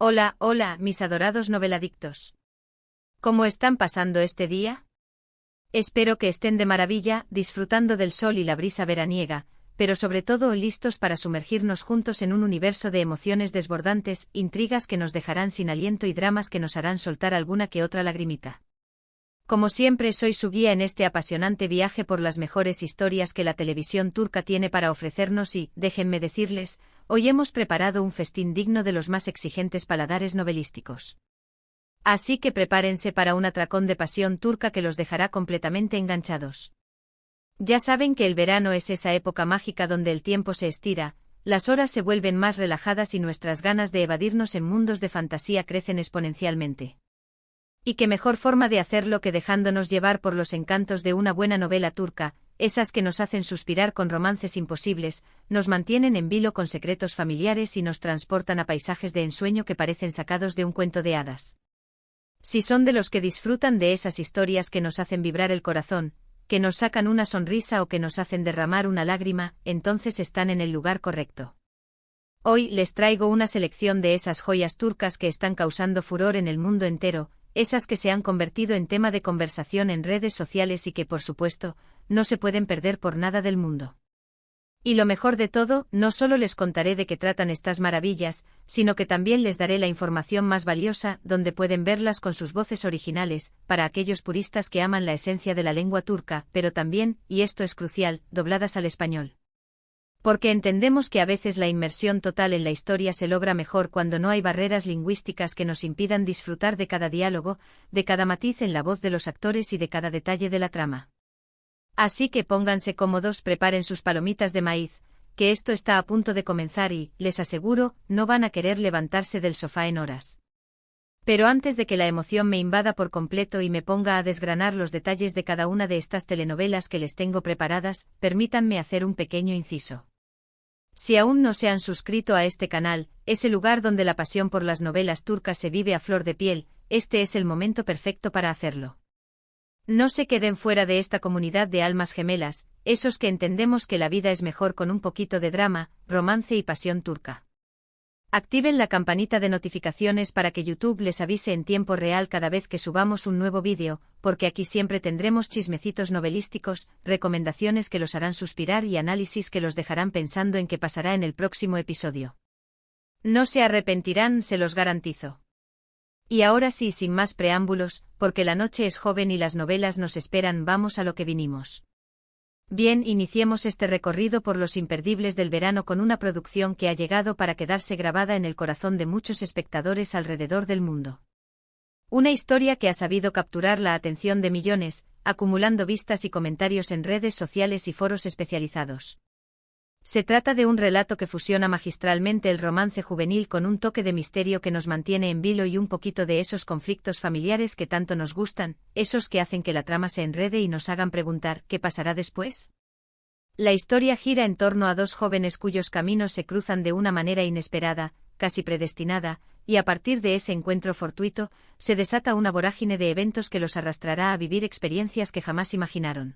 Hola, hola, mis adorados noveladictos. ¿Cómo están pasando este día? Espero que estén de maravilla, disfrutando del sol y la brisa veraniega, pero sobre todo listos para sumergirnos juntos en un universo de emociones desbordantes, intrigas que nos dejarán sin aliento y dramas que nos harán soltar alguna que otra lagrimita. Como siempre, soy su guía en este apasionante viaje por las mejores historias que la televisión turca tiene para ofrecernos y, déjenme decirles, hoy hemos preparado un festín digno de los más exigentes paladares novelísticos. Así que prepárense para un atracón de pasión turca que los dejará completamente enganchados. Ya saben que el verano es esa época mágica donde el tiempo se estira, las horas se vuelven más relajadas y nuestras ganas de evadirnos en mundos de fantasía crecen exponencialmente. Y qué mejor forma de hacerlo que dejándonos llevar por los encantos de una buena novela turca, esas que nos hacen suspirar con romances imposibles, nos mantienen en vilo con secretos familiares y nos transportan a paisajes de ensueño que parecen sacados de un cuento de hadas. Si son de los que disfrutan de esas historias que nos hacen vibrar el corazón, que nos sacan una sonrisa o que nos hacen derramar una lágrima, entonces están en el lugar correcto. Hoy les traigo una selección de esas joyas turcas que están causando furor en el mundo entero, esas que se han convertido en tema de conversación en redes sociales y que, por supuesto, no se pueden perder por nada del mundo. Y lo mejor de todo, no solo les contaré de qué tratan estas maravillas, sino que también les daré la información más valiosa, donde pueden verlas con sus voces originales, para aquellos puristas que aman la esencia de la lengua turca, pero también, y esto es crucial, dobladas al español. Porque entendemos que a veces la inmersión total en la historia se logra mejor cuando no hay barreras lingüísticas que nos impidan disfrutar de cada diálogo, de cada matiz en la voz de los actores y de cada detalle de la trama. Así que pónganse cómodos, preparen sus palomitas de maíz, que esto está a punto de comenzar y, les aseguro, no van a querer levantarse del sofá en horas. Pero antes de que la emoción me invada por completo y me ponga a desgranar los detalles de cada una de estas telenovelas que les tengo preparadas, permítanme hacer un pequeño inciso. Si aún no se han suscrito a este canal, ese lugar donde la pasión por las novelas turcas se vive a flor de piel, este es el momento perfecto para hacerlo. No se queden fuera de esta comunidad de almas gemelas, esos que entendemos que la vida es mejor con un poquito de drama, romance y pasión turca. Activen la campanita de notificaciones para que YouTube les avise en tiempo real cada vez que subamos un nuevo vídeo, porque aquí siempre tendremos chismecitos novelísticos, recomendaciones que los harán suspirar y análisis que los dejarán pensando en qué pasará en el próximo episodio. No se arrepentirán, se los garantizo. Y ahora sí, sin más preámbulos, porque la noche es joven y las novelas nos esperan, vamos a lo que vinimos. Bien, iniciemos este recorrido por los imperdibles del verano con una producción que ha llegado para quedarse grabada en el corazón de muchos espectadores alrededor del mundo. Una historia que ha sabido capturar la atención de millones, acumulando vistas y comentarios en redes sociales y foros especializados. Se trata de un relato que fusiona magistralmente el romance juvenil con un toque de misterio que nos mantiene en vilo y un poquito de esos conflictos familiares que tanto nos gustan, esos que hacen que la trama se enrede y nos hagan preguntar ¿qué pasará después? La historia gira en torno a dos jóvenes cuyos caminos se cruzan de una manera inesperada, casi predestinada, y a partir de ese encuentro fortuito, se desata una vorágine de eventos que los arrastrará a vivir experiencias que jamás imaginaron.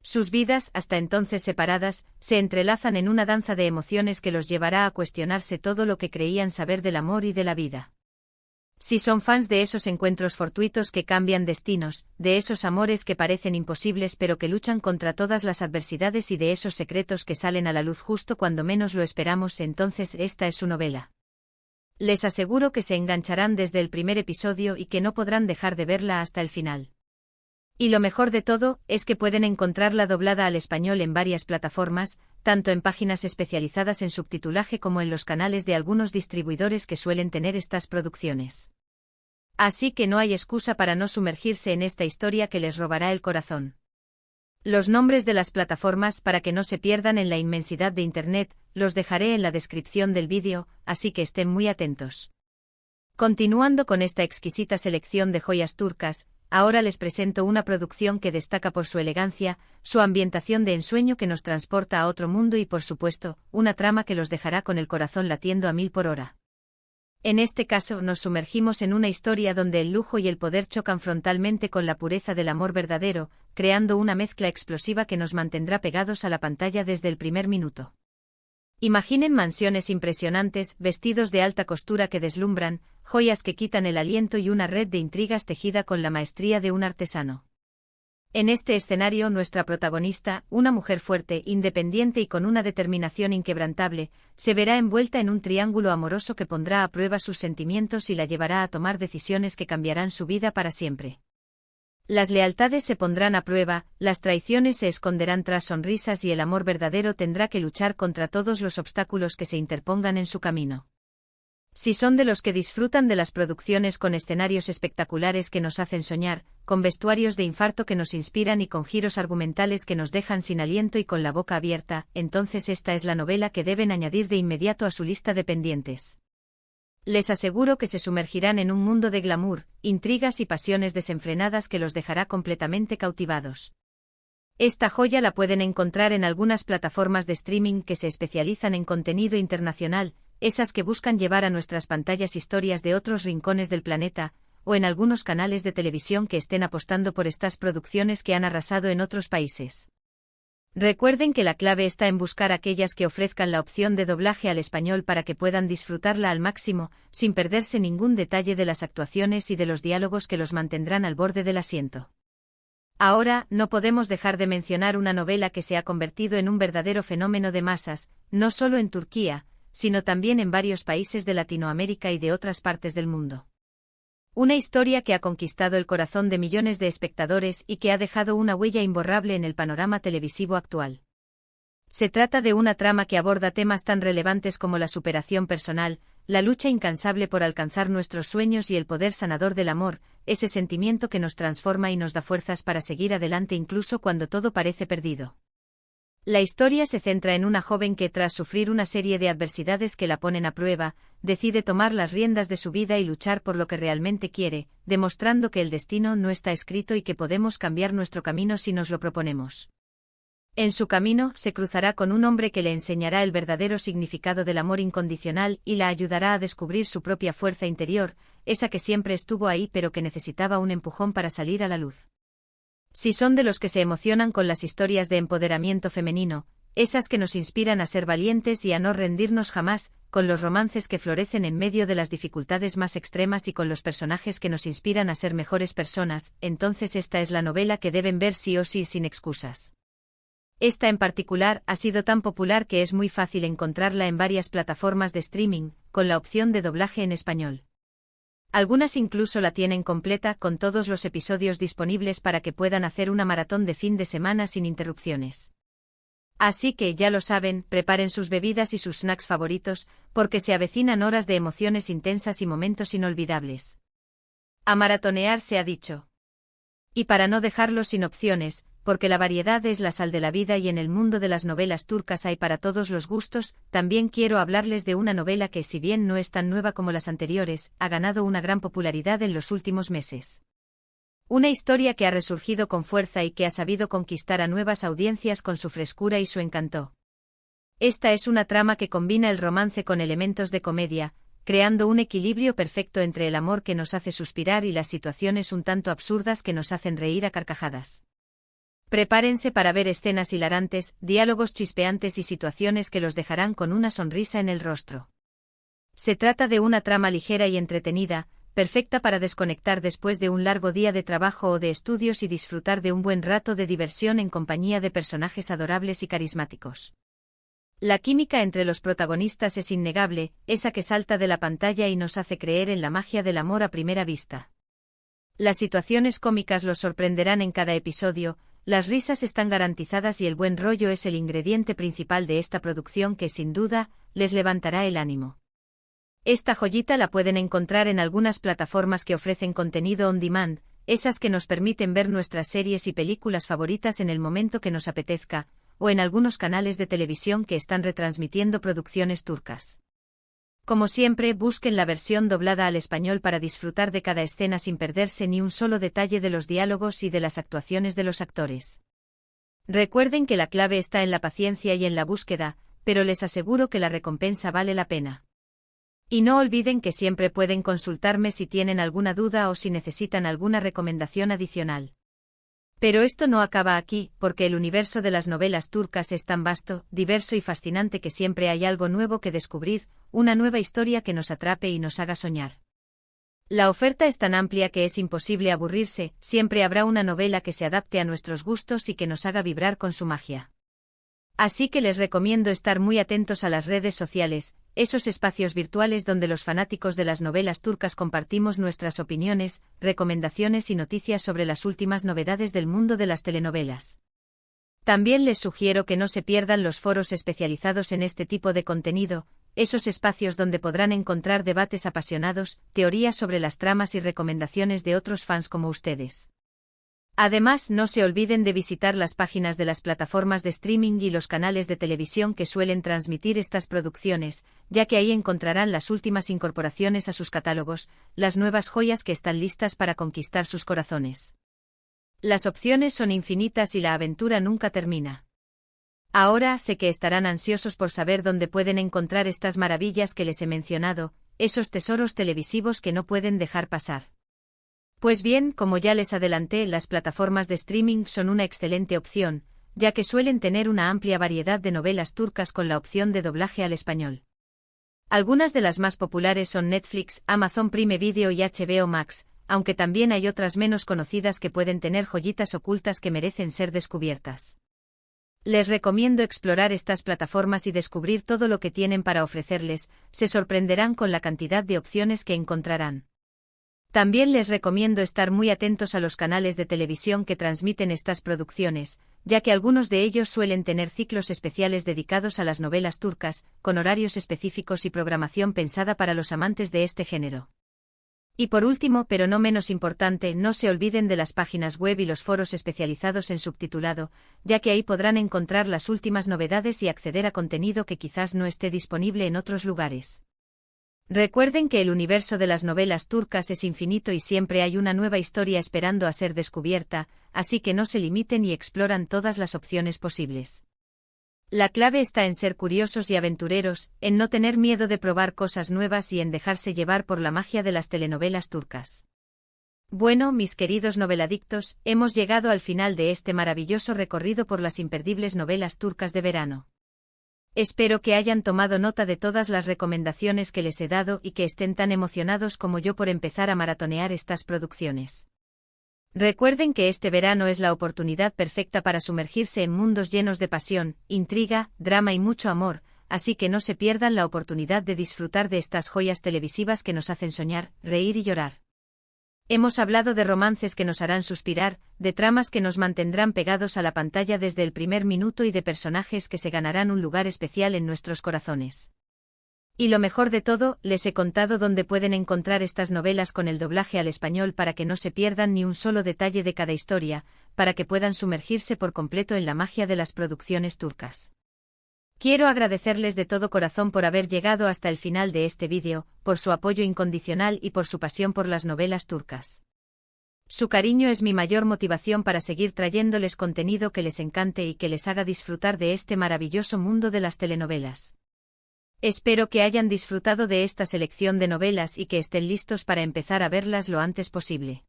Sus vidas, hasta entonces separadas, se entrelazan en una danza de emociones que los llevará a cuestionarse todo lo que creían saber del amor y de la vida. Si son fans de esos encuentros fortuitos que cambian destinos, de esos amores que parecen imposibles pero que luchan contra todas las adversidades y de esos secretos que salen a la luz justo cuando menos lo esperamos, entonces esta es su novela. Les aseguro que se engancharán desde el primer episodio y que no podrán dejar de verla hasta el final. Y lo mejor de todo, es que pueden encontrarla doblada al español en varias plataformas, tanto en páginas especializadas en subtitulaje como en los canales de algunos distribuidores que suelen tener estas producciones. Así que no hay excusa para no sumergirse en esta historia que les robará el corazón. Los nombres de las plataformas para que no se pierdan en la inmensidad de Internet, los dejaré en la descripción del vídeo, así que estén muy atentos. Continuando con esta exquisita selección de joyas turcas, ahora les presento una producción que destaca por su elegancia, su ambientación de ensueño que nos transporta a otro mundo y por supuesto, una trama que los dejará con el corazón latiendo a 1000 por hora. En este caso nos sumergimos en una historia donde el lujo y el poder chocan frontalmente con la pureza del amor verdadero, creando una mezcla explosiva que nos mantendrá pegados a la pantalla desde el primer minuto. Imaginen mansiones impresionantes, vestidos de alta costura que deslumbran, joyas que quitan el aliento y una red de intrigas tejida con la maestría de un artesano. En este escenario nuestra protagonista, una mujer fuerte, independiente y con una determinación inquebrantable, se verá envuelta en un triángulo amoroso que pondrá a prueba sus sentimientos y la llevará a tomar decisiones que cambiarán su vida para siempre. Las lealtades se pondrán a prueba, las traiciones se esconderán tras sonrisas y el amor verdadero tendrá que luchar contra todos los obstáculos que se interpongan en su camino. Si son de los que disfrutan de las producciones con escenarios espectaculares que nos hacen soñar, con vestuarios de infarto que nos inspiran y con giros argumentales que nos dejan sin aliento y con la boca abierta, entonces esta es la novela que deben añadir de inmediato a su lista de pendientes. Les aseguro que se sumergirán en un mundo de glamour, intrigas y pasiones desenfrenadas que los dejará completamente cautivados. Esta joya la pueden encontrar en algunas plataformas de streaming que se especializan en contenido internacional, esas que buscan llevar a nuestras pantallas historias de otros rincones del planeta, o en algunos canales de televisión que estén apostando por estas producciones que han arrasado en otros países. Recuerden que la clave está en buscar aquellas que ofrezcan la opción de doblaje al español para que puedan disfrutarla al máximo, sin perderse ningún detalle de las actuaciones y de los diálogos que los mantendrán al borde del asiento. Ahora, no podemos dejar de mencionar una novela que se ha convertido en un verdadero fenómeno de masas, no solo en Turquía, sino también en varios países de Latinoamérica y de otras partes del mundo. Una historia que ha conquistado el corazón de millones de espectadores y que ha dejado una huella imborrable en el panorama televisivo actual. Se trata de una trama que aborda temas tan relevantes como la superación personal, la lucha incansable por alcanzar nuestros sueños y el poder sanador del amor, ese sentimiento que nos transforma y nos da fuerzas para seguir adelante incluso cuando todo parece perdido. La historia se centra en una joven que, tras sufrir una serie de adversidades que la ponen a prueba, decide tomar las riendas de su vida y luchar por lo que realmente quiere, demostrando que el destino no está escrito y que podemos cambiar nuestro camino si nos lo proponemos. En su camino, se cruzará con un hombre que le enseñará el verdadero significado del amor incondicional y la ayudará a descubrir su propia fuerza interior, esa que siempre estuvo ahí pero que necesitaba un empujón para salir a la luz. Si son de los que se emocionan con las historias de empoderamiento femenino, esas que nos inspiran a ser valientes y a no rendirnos jamás, con los romances que florecen en medio de las dificultades más extremas y con los personajes que nos inspiran a ser mejores personas, entonces esta es la novela que deben ver sí o sí sin excusas. Esta en particular ha sido tan popular que es muy fácil encontrarla en varias plataformas de streaming, con la opción de doblaje en español. Algunas incluso la tienen completa con todos los episodios disponibles para que puedan hacer una maratón de fin de semana sin interrupciones. Así que, ya lo saben, preparen sus bebidas y sus snacks favoritos, porque se avecinan horas de emociones intensas y momentos inolvidables. A maratonear se ha dicho. Y para no dejarlo sin opciones, porque la variedad es la sal de la vida y en el mundo de las novelas turcas hay para todos los gustos, también quiero hablarles de una novela que, si bien no es tan nueva como las anteriores, ha ganado una gran popularidad en los últimos meses. Una historia que ha resurgido con fuerza y que ha sabido conquistar a nuevas audiencias con su frescura y su encanto. Esta es una trama que combina el romance con elementos de comedia, creando un equilibrio perfecto entre el amor que nos hace suspirar y las situaciones un tanto absurdas que nos hacen reír a carcajadas. Prepárense para ver escenas hilarantes, diálogos chispeantes y situaciones que los dejarán con una sonrisa en el rostro. Se trata de una trama ligera y entretenida, perfecta para desconectar después de un largo día de trabajo o de estudios y disfrutar de un buen rato de diversión en compañía de personajes adorables y carismáticos. La química entre los protagonistas es innegable, esa que salta de la pantalla y nos hace creer en la magia del amor a primera vista. Las situaciones cómicas los sorprenderán en cada episodio, las risas están garantizadas y el buen rollo es el ingrediente principal de esta producción que, sin duda, les levantará el ánimo. Esta joyita la pueden encontrar en algunas plataformas que ofrecen contenido on demand, esas que nos permiten ver nuestras series y películas favoritas en el momento que nos apetezca, o en algunos canales de televisión que están retransmitiendo producciones turcas. Como siempre, busquen la versión doblada al español para disfrutar de cada escena sin perderse ni un solo detalle de los diálogos y de las actuaciones de los actores. Recuerden que la clave está en la paciencia y en la búsqueda, pero les aseguro que la recompensa vale la pena. Y no olviden que siempre pueden consultarme si tienen alguna duda o si necesitan alguna recomendación adicional. Pero esto no acaba aquí, porque el universo de las novelas turcas es tan vasto, diverso y fascinante que siempre hay algo nuevo que descubrir, una nueva historia que nos atrape y nos haga soñar. La oferta es tan amplia que es imposible aburrirse, siempre habrá una novela que se adapte a nuestros gustos y que nos haga vibrar con su magia. Así que les recomiendo estar muy atentos a las redes sociales, esos espacios virtuales donde los fanáticos de las novelas turcas compartimos nuestras opiniones, recomendaciones y noticias sobre las últimas novedades del mundo de las telenovelas. También les sugiero que no se pierdan los foros especializados en este tipo de contenido, esos espacios donde podrán encontrar debates apasionados, teorías sobre las tramas y recomendaciones de otros fans como ustedes. Además, no se olviden de visitar las páginas de las plataformas de streaming y los canales de televisión que suelen transmitir estas producciones, ya que ahí encontrarán las últimas incorporaciones a sus catálogos, las nuevas joyas que están listas para conquistar sus corazones. Las opciones son infinitas y la aventura nunca termina. Ahora sé que estarán ansiosos por saber dónde pueden encontrar estas maravillas que les he mencionado, esos tesoros televisivos que no pueden dejar pasar. Pues bien, como ya les adelanté, las plataformas de streaming son una excelente opción, ya que suelen tener una amplia variedad de novelas turcas con la opción de doblaje al español. Algunas de las más populares son Netflix, Amazon Prime Video y HBO Max, aunque también hay otras menos conocidas que pueden tener joyitas ocultas que merecen ser descubiertas. Les recomiendo explorar estas plataformas y descubrir todo lo que tienen para ofrecerles, se sorprenderán con la cantidad de opciones que encontrarán. También les recomiendo estar muy atentos a los canales de televisión que transmiten estas producciones, ya que algunos de ellos suelen tener ciclos especiales dedicados a las novelas turcas, con horarios específicos y programación pensada para los amantes de este género. Y por último, pero no menos importante, no se olviden de las páginas web y los foros especializados en subtitulado, ya que ahí podrán encontrar las últimas novedades y acceder a contenido que quizás no esté disponible en otros lugares. Recuerden que el universo de las novelas turcas es infinito y siempre hay una nueva historia esperando a ser descubierta, así que no se limiten y exploran todas las opciones posibles. La clave está en ser curiosos y aventureros, en no tener miedo de probar cosas nuevas y en dejarse llevar por la magia de las telenovelas turcas. Bueno, mis queridos noveladictos, hemos llegado al final de este maravilloso recorrido por las imperdibles novelas turcas de verano. Espero que hayan tomado nota de todas las recomendaciones que les he dado y que estén tan emocionados como yo por empezar a maratonear estas producciones. Recuerden que este verano es la oportunidad perfecta para sumergirse en mundos llenos de pasión, intriga, drama y mucho amor, así que no se pierdan la oportunidad de disfrutar de estas joyas televisivas que nos hacen soñar, reír y llorar. Hemos hablado de romances que nos harán suspirar, de tramas que nos mantendrán pegados a la pantalla desde el primer minuto y de personajes que se ganarán un lugar especial en nuestros corazones. Y lo mejor de todo, les he contado dónde pueden encontrar estas novelas con el doblaje al español para que no se pierdan ni un solo detalle de cada historia, para que puedan sumergirse por completo en la magia de las producciones turcas. Quiero agradecerles de todo corazón por haber llegado hasta el final de este vídeo, por su apoyo incondicional y por su pasión por las novelas turcas. Su cariño es mi mayor motivación para seguir trayéndoles contenido que les encante y que les haga disfrutar de este maravilloso mundo de las telenovelas. Espero que hayan disfrutado de esta selección de novelas y que estén listos para empezar a verlas lo antes posible.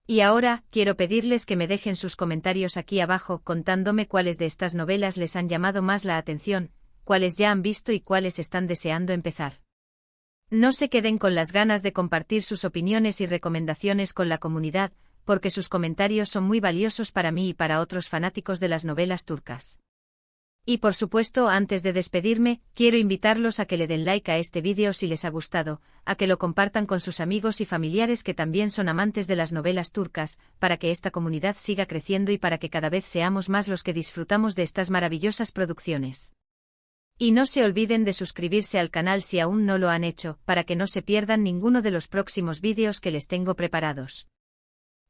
Y ahora, quiero pedirles que me dejen sus comentarios aquí abajo contándome cuáles de estas novelas les han llamado más la atención, cuáles ya han visto y cuáles están deseando empezar. No se queden con las ganas de compartir sus opiniones y recomendaciones con la comunidad, porque sus comentarios son muy valiosos para mí y para otros fanáticos de las novelas turcas. Y por supuesto, antes de despedirme, quiero invitarlos a que le den like a este vídeo si les ha gustado, a que lo compartan con sus amigos y familiares que también son amantes de las novelas turcas, para que esta comunidad siga creciendo y para que cada vez seamos más los que disfrutamos de estas maravillosas producciones. Y no se olviden de suscribirse al canal si aún no lo han hecho, para que no se pierdan ninguno de los próximos vídeos que les tengo preparados.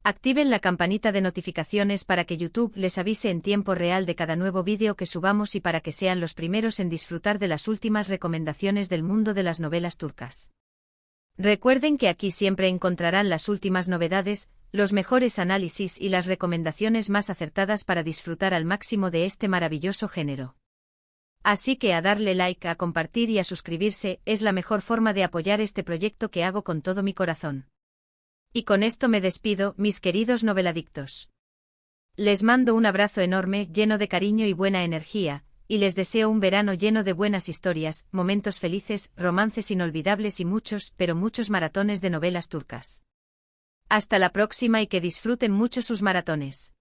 Activen la campanita de notificaciones para que YouTube les avise en tiempo real de cada nuevo vídeo que subamos y para que sean los primeros en disfrutar de las últimas recomendaciones del mundo de las novelas turcas. Recuerden que aquí siempre encontrarán las últimas novedades, los mejores análisis y las recomendaciones más acertadas para disfrutar al máximo de este maravilloso género. Así que a darle like, a compartir y a suscribirse es la mejor forma de apoyar este proyecto que hago con todo mi corazón. Y con esto me despido, mis queridos noveladictos. Les mando un abrazo enorme, lleno de cariño y buena energía, y les deseo un verano lleno de buenas historias, momentos felices, romances inolvidables y muchos, pero muchos maratones de novelas turcas. Hasta la próxima y que disfruten mucho sus maratones.